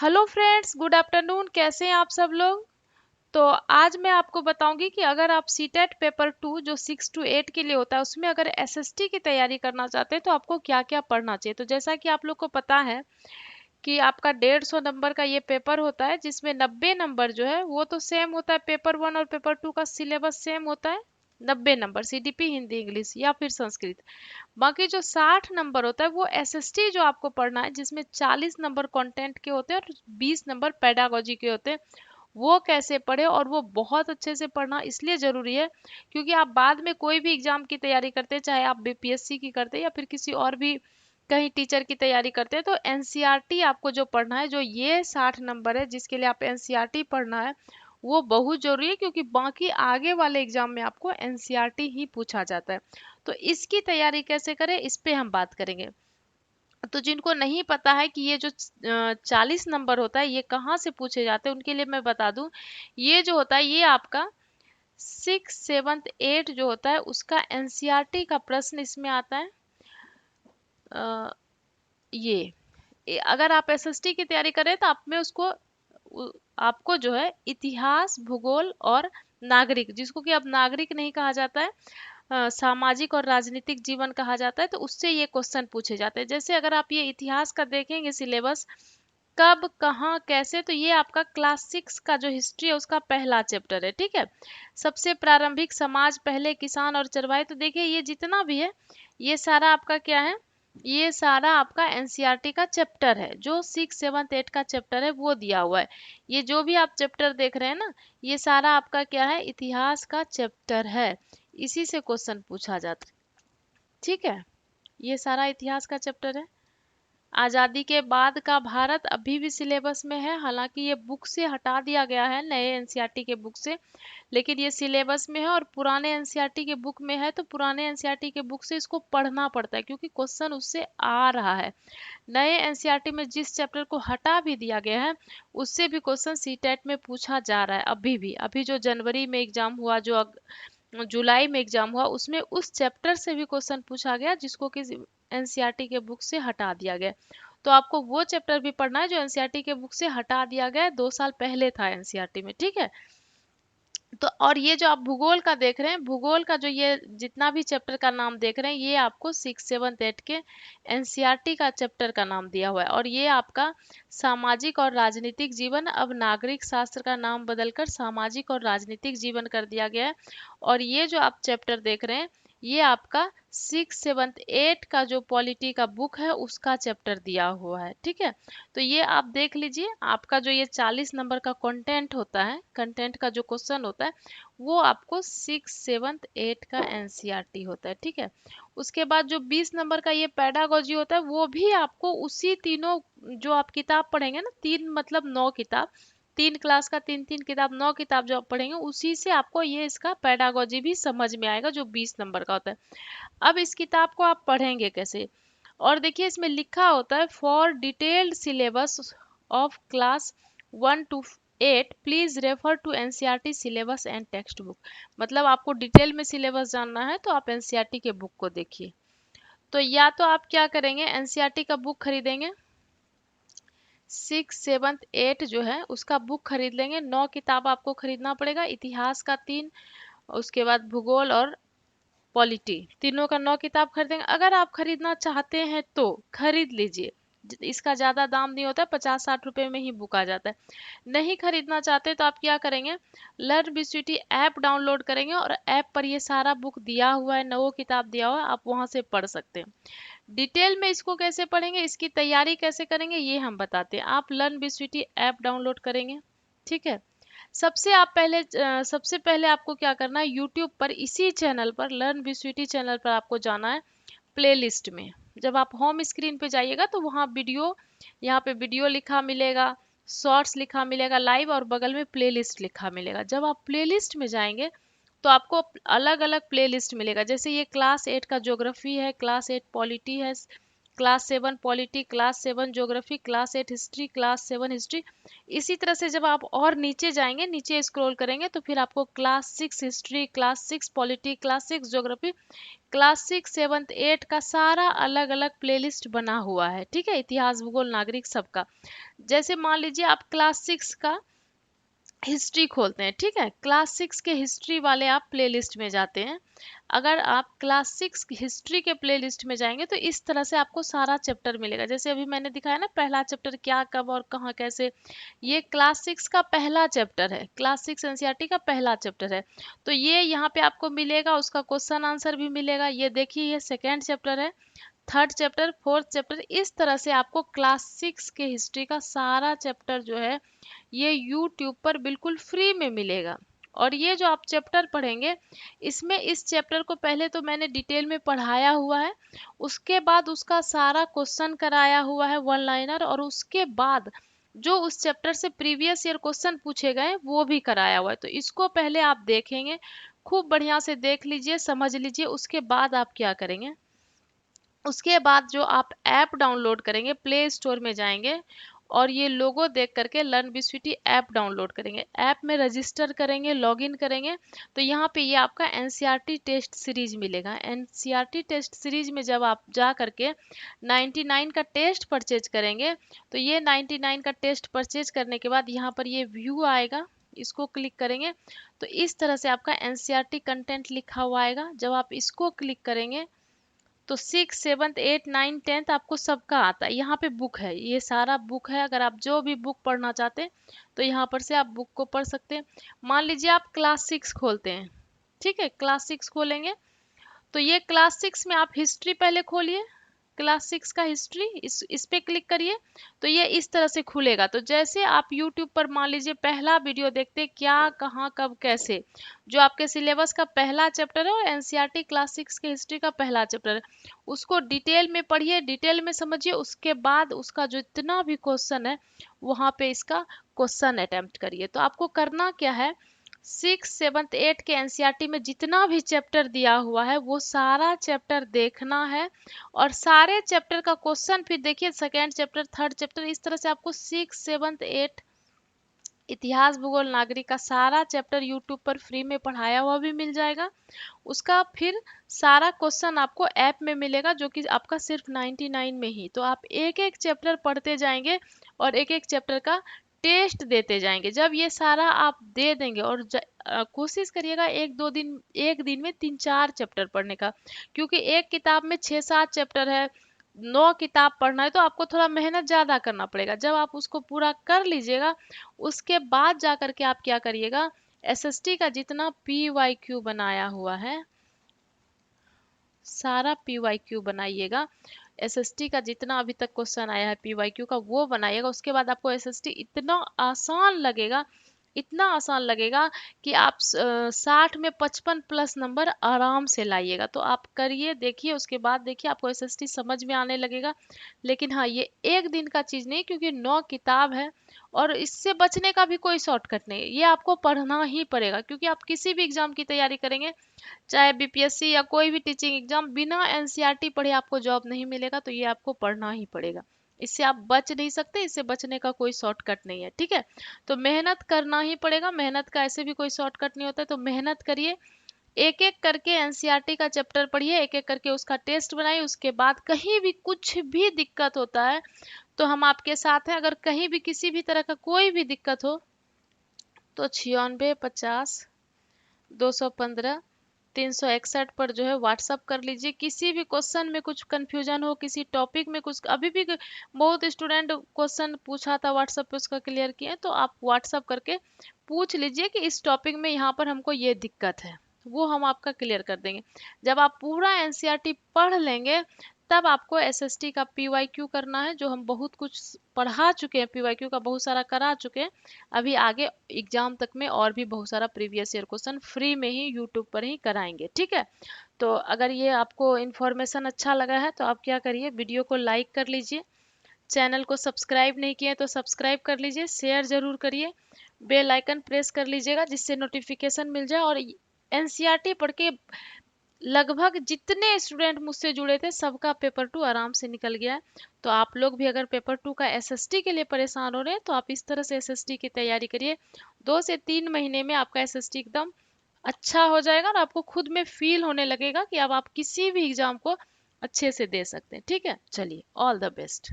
Hello friends, good afternoon. कैसे हैं आप सब लोग? तो आज मैं आपको बताऊंगी कि अगर आप सीटेट पेपर 2 जो 6 to 8 के लिए होता है उसमें अगर एसएसटी की तैयारी करना चाहते हैं तो आपको क्या क्या पढ़ना चाहिए। तो जैसा कि आप लोग को पता है कि आपका 150 नंबर का ये पेपर होता है जिसमें 90 नंबर जो है वो तो सेम होता है। पेपर 1 और पेपर 2 का सिलेबस सेम होता है। 90 नंबर सीडीपी हिंदी इंग्लिश या फिर संस्कृत। बाकी जो 60 नंबर होता है वो एसएसटी जो आपको पढ़ना है जिसमें 40 नंबर कंटेंट के होते हैं और 20 नंबर पेडागोजी के होते हैं। वो कैसे पढ़े, और वो बहुत अच्छे से पढ़ना इसलिए जरूरी है क्योंकि आप बाद में कोई भी एग्जाम की तैयारी करते हैं, चाहे आप बीपीएससी की करते हैं या फिर किसी और भी कहीं टीचर की तैयारी करते हैं, तो एनसीईआरटी आपको जो पढ़ना है, जो ये 60 नंबर है जिसके लिए आप एनसीईआरटी पढ़ना है, वो बहुत जरूरी है क्योंकि बाकी आगे वाले एग्जाम में आपको एनसीईआरटी ही पूछा जाता है। तो इसकी तैयारी कैसे करें इस पे हम बात करेंगे। तो जिनको नहीं पता है कि ये जो 40 नंबर होता है ये कहाँ से पूछे जाते हैं उनके लिए मैं बता दूं। ये जो होता है ये आपका 6, 7, 8 जो होता है उसका एनसीईआरटी का प्रश्न इसमें आता है। अ, अगर आप एसएसटी की तैयारी करें तो आप में उसको आपको जो है इतिहास, भूगोल और नागरिक, जिसको कि अब नागरिक नहीं कहा जाता है, सामाजिक और राजनीतिक जीवन कहा जाता है, तो उससे ये क्वेश्चन पूछे जाते हैं। जैसे अगर आप ये इतिहास का देखेंगे सिलेबस, कब कहाँ कैसे, तो ये आपका क्लास 6 का जो हिस्ट्री है उसका पहला चैप्टर है। ठीक है। सबसे प्रारंभिक समाज, पहले किसान और चरवाहे। तो देखिए ये जितना भी है ये सारा आपका क्या है, ये सारा आपका एनसीईआरटी का चैप्टर है। जो 6, 7, 8 का चैप्टर है वो दिया हुआ है। ये जो भी आप चैप्टर देख रहे हैं ना, ये सारा आपका क्या है, इतिहास का चैप्टर है। इसी से क्वेश्चन पूछा जाता है। ठीक है। ये सारा इतिहास का चैप्टर है। आजादी के बाद का भारत अभी भी सिलेबस में है, हालांकि ये बुक से हटा दिया गया है नए एनसीईआरटी के बुक से, लेकिन ये सिलेबस में है और पुराने एनसीईआरटी के बुक में है। तो पुराने एनसीईआरटी के बुक से इसको पढ़ना पड़ता है क्योंकि क्वेश्चन उससे आ रहा है। नए एनसीईआरटी में जिस चैप्टर को हटा भी दिया गया है उससे भी क्वेश्चन सीटेट में पूछा जा रहा है अभी भी। अभी जो जनवरी में एग्जाम हुआ, जो जुलाई में एग्जाम हुआ, उसमें उस चैप्टर से भी क्वेश्चन पूछा गया जिसको कि एनसीईआरटी के बुक से हटा दिया गया। तो आपको वो चैप्टर भी पढ़ना है जो एनसीईआरटी के बुक से हटा दिया गया है, 2 साल पहले था एनसीईआरटी में। ठीक है। तो और ये जो आप भूगोल का देख रहे हैं, भूगोल का जो ये जितना भी चैप्टर का नाम देख रहे हैं ये आपको 6, 7, 8 के एनसीईआरटी का चैप्टर का नाम दिया हुआ है। और ये आपका सामाजिक और राजनीतिक जीवन, अब नागरिक शास्त्र का नाम बदलकर सामाजिक और राजनीतिक जीवन कर दिया गया है। और ये जो आप चैप्टर देख रहे हैं ये आपका 6, 7, 8 का जो पॉलिटी का बुक है उसका चैप्टर दिया हुआ है। ठीक है। तो ये आप देख लीजिए, आपका जो ये 40 नंबर का कंटेंट होता है, कंटेंट का जो क्वेश्चन होता है वो आपको 6, 7, 8 का एनसीईआरटी होता है। ठीक है। उसके बाद जो 20 नंबर का ये पेडागोजी होता है वो भी आपको उसी तीनों, जो आप किताब पढ़ेंगे ना, तीन मतलब 9 किताब, 3 क्लास का 3 3 किताब, 9 किताब जो आप पढ़ेंगे उसी से आपको ये इसका पेडागोजी भी समझ में आएगा जो 20 नंबर का होता है। अब इस किताब को आप पढ़ेंगे कैसे, और देखिए इसमें लिखा होता है for detailed syllabus of class 1 to 8 please refer to NCERT syllabus and text book. मतलब आपको डिटेल में सिलेबस जानना है तो आप एनसीईआरटी के बुक को देखिए। तो या तो आप क्या करेंगे, एनसीईआरटी का बुक खरीदेंगे, 6, 7, 8 जो है उसका बुक खरीद लेंगे। 9 किताब आपको खरीदना पड़ेगा, इतिहास का 3, उसके बाद भूगोल और पॉलिटी, तीनों का 9 किताब खरीदेंगे। अगर आप खरीदना चाहते हैं तो खरीद लीजिए, इसका ज्यादा दाम नहीं होता है, 50-60 रुपए में ही बुक आ जाता है। नहीं खरीदना चाहते तो आप क्या करेंगे, लर्न बीसीटी ऐप डाउनलोड करेंगे और ऐप पर ये सारा बुक दिया हुआ है, 9 किताब दिया हुआ है, आप वहां से पढ़ सकते हैं। डिटेल में इसको कैसे पढ़ेंगे, इसकी तैयारी कैसे करेंगे ये हम बताते हैं। आप लर्न बीसीटी ऐप डाउनलोड करेंगे। ठीक है। सबसे पहले आपको क्या करना है, यूट्यूब पर इसी चैनल पर, लर्न बीसीटी चैनल पर आपको जाना है प्लेलिस्ट में। जब आप होम स्क्रीन पे जाइएगा तो वहाँ वीडियो, यहाँ पे वीडियो लिखा मिलेगा, शॉर्ट्स लिखा मिलेगा लाइव, और बगल में प्लेलिस्ट लिखा मिलेगा। जब आप प्लेलिस्ट में जाएंगे तो आपको अलग अलग प्लेलिस्ट मिलेगा। जैसे ये क्लास 8 का ज्योग्राफी है, क्लास 8 पॉलिटी है, class 7 polity, class 7 geography, class 8 history, class 7 history. इसी तरह से जब आप और नीचे जाएंगे, नीचे स्क्रॉल करेंगे तो फिर आपको class 6 history, class 6 polity, class 6 geography, class 6 7 8 का सारा अलग अलग प्लेलिस्ट बना हुआ है। ठीक है, इतिहास भूगोल नागरिक सबका। जैसे मान लीजिए आप क्लास 6 का हिस्ट्री खोलते हैं, ठीक है, क्लास 6 के हिस्ट्री वाले आप प्लेलिस्ट में जाते हैं। अगर आप क्लास 6 हिस्ट्री के प्लेलिस्ट में जाएंगे तो इस तरह से आपको सारा चैप्टर मिलेगा। जैसे अभी मैंने दिखाया ना, पहला चैप्टर क्या कब और कहाँ कैसे, ये क्लास 6 का पहला चैप्टर है, क्लास 6 एनसीईआरटी का पहला चैप्टर है। तो ये यहाँ पे आपको मिलेगा, उसका क्वेश्चन आंसर भी मिलेगा। ये देखिए, ये सेकेंड चैप्टर है, थर्ड चैप्टर, फोर्थ चैप्टर। इस तरह से आपको क्लास 6 के हिस्ट्री का सारा चैप्टर जो है ये यूट्यूब पर बिल्कुल फ्री में मिलेगा। और ये जो आप चैप्टर पढ़ेंगे, इसमें इस चैप्टर को पहले तो मैंने डिटेल में पढ़ाया हुआ है, उसके बाद उसका सारा क्वेश्चन कराया हुआ है वन लाइनर, और उसके बाद जो उस चैप्टर से प्रीवियस ईयर क्वेश्चन पूछे गए वो भी कराया हुआ है। तो इसको पहले आप देखेंगे, खूब बढ़िया से देख लीजिए, समझ लीजिए। उसके बाद आप क्या करेंगे, उसके बाद जो आप ऐप डाउनलोड करेंगे, प्ले स्टोर में जाएंगे और ये लोगो देख करके लर्न बीस्विटी ऐप डाउनलोड करेंगे। ऐप में रजिस्टर करेंगे, लॉगिन करेंगे, तो यहाँ पे ये आपका एनसीईआरटी टेस्ट सीरीज मिलेगा। एनसीईआरटी टेस्ट सीरीज में जब आप जा करके 99 का टेस्ट परचेज करेंगे, तो ये 99 का टेस्ट परचेज करने के बाद यहाँ पर ये व्यू आएगा, इसको क्लिक करेंगे तो इस तरह से आपका एनसीईआरटी कंटेंट लिखा हुआ आएगा। जब आप इसको क्लिक करेंगे तो 6 7 8 9 10 आपको सबका आता है। यहाँ पे बुक है, ये सारा बुक है। अगर आप जो भी बुक पढ़ना चाहते हैं तो यहाँ पर से आप बुक को पढ़ सकते हैं। मान लीजिए आप क्लास 6 खोलते हैं, ठीक है, क्लास 6 खोलेंगे तो ये क्लास 6 में आप हिस्ट्री पहले खोलिए, क्लास 6 का हिस्ट्री, इस पे क्लिक करिए तो ये इस तरह से खुलेगा। तो जैसे आप यूट्यूब पर मान लीजिए पहला वीडियो देखते क्या कहाँ कब कैसे, जो आपके सिलेबस का पहला चैप्टर है और एनसीईआरटी क्लास 6 के हिस्ट्री का पहला चैप्टर है, उसको डिटेल में पढ़िए, डिटेल में समझिए। उसके बाद उसका जो इतना भी क्वेश्चन है वहाँ पे इसका क्वेश्चन अटेम्प्ट करिए। तो आपको करना क्या है, 6 7 8 के एनसीईआरटी में जितना भी चैप्टर दिया हुआ है वो सारा चैप्टर देखना है, और सारे चैप्टर का क्वेश्चन फिर देखिए, सेकेंड चैप्टर, थर्ड चैप्टर, इस तरह से आपको 6 7 8 इतिहास भूगोल नागरिक का सारा चैप्टर यूट्यूब पर फ्री में पढ़ाया हुआ भी मिल जाएगा। उसका फिर सारा क्वेश्चन आपको ऐप में मिलेगा, जो कि आपका सिर्फ 99 में ही। तो आप एक एक चैप्टर पढ़ते जाएंगे और एक एक चैप्टर का टेस्ट देते जाएंगे। जब ये सारा आप दे देंगे, और कोशिश करिएगा एक दिन में 3 4 चैप्टर पढ़ने का, क्योंकि एक किताब में 6 7 चैप्टर है, 9 किताब पढ़ना है, तो आपको थोड़ा मेहनत ज़्यादा करना पड़ेगा। जब आप उसको पूरा कर लीजिएगा, उसके बाद जा करके आप क्या करिएगा, एसएसटी का जितना पीवाईक्यू बनाया हुआ है, सारा पीवाईक्यू बनाइएगा। एसएसटी का जितना अभी तक क्वेश्चन आया है पीवाईक्यू का वो बनाइएगा। उसके बाद आपको एसएसटी इतना आसान लगेगा, इतना आसान लगेगा कि आप 60 में 55 प्लस नंबर आराम से लाइएगा। तो आप करिए, देखिए, उसके बाद देखिए आपको एसएसटी समझ में आने लगेगा। लेकिन हाँ, ये एक दिन का चीज़ नहीं, क्योंकि 9 किताब है और इससे बचने का भी कोई शॉर्टकट नहीं है। ये आपको पढ़ना ही पड़ेगा, क्योंकि आप किसी भी एग्जाम की तैयारी करेंगे, चाहे बीपीएससी या कोई भी टीचिंग एग्जाम, बिना एनसीईआरटी पढ़े आपको जॉब नहीं मिलेगा। तो ये आपको पढ़ना ही पड़ेगा, इससे आप बच नहीं सकते, इससे बचने का कोई शॉर्टकट नहीं है। ठीक है, तो मेहनत करना ही पड़ेगा, मेहनत का ऐसे भी कोई शॉर्टकट नहीं होता है। तो मेहनत करिए, एक एक करके एनसीईआरटी का चैप्टर पढ़िए, एक एक करके उसका टेस्ट बनाइए। उसके बाद कहीं भी कुछ भी दिक्कत होता है तो हम आपके साथ हैं। अगर कहीं भी किसी भी तरह का कोई भी दिक्कत हो तो 96 50 215 361 पर जो है व्हाट्सअप कर लीजिए। किसी भी क्वेश्चन में कुछ कंफ्यूजन हो, किसी टॉपिक में कुछ, अभी भी बहुत स्टूडेंट क्वेश्चन पूछा था व्हाट्सअप पे, उसका क्लियर किए, तो आप व्हाट्सअप करके पूछ लीजिए कि इस टॉपिक में यहाँ पर हमको ये दिक्कत है, वो हम आपका क्लियर कर देंगे। जब आप पूरा एनसीईआरटी पढ़ लेंगे तब आपको एसएसटी का पीवाईक्यू करना है, जो हम बहुत कुछ पढ़ा चुके हैं, पीवाईक्यू का बहुत सारा करा चुके हैं। अभी आगे एग्जाम तक में और भी बहुत सारा प्रीवियस ईयर क्वेश्चन फ्री में ही यूट्यूब पर ही कराएंगे। ठीक है, तो अगर ये आपको इन्फॉर्मेशन अच्छा लगा है तो आप क्या करिए, वीडियो को लाइक कर लीजिए, चैनल को सब्सक्राइब नहीं किए तो सब्सक्राइब कर लीजिए, शेयर जरूर करिए, बेल आइकन प्रेस कर लीजिएगा जिससे नोटिफिकेशन मिल जाए। और एनसीईआरटी पढ़ के लगभग जितने स्टूडेंट मुझसे जुड़े थे सबका पेपर टू आराम से निकल गया है। तो आप लोग भी अगर पेपर टू का एसएसटी के लिए परेशान हो रहे हैं तो आप इस तरह से एसएसटी की तैयारी करिए। 2 से 3 महीने में आपका एसएसटी एकदम अच्छा हो जाएगा और आपको खुद में फील होने लगेगा कि अब आप किसी भी एग्जाम को अच्छे से दे सकते हैं। ठीक है, चलिए, ऑल द बेस्ट।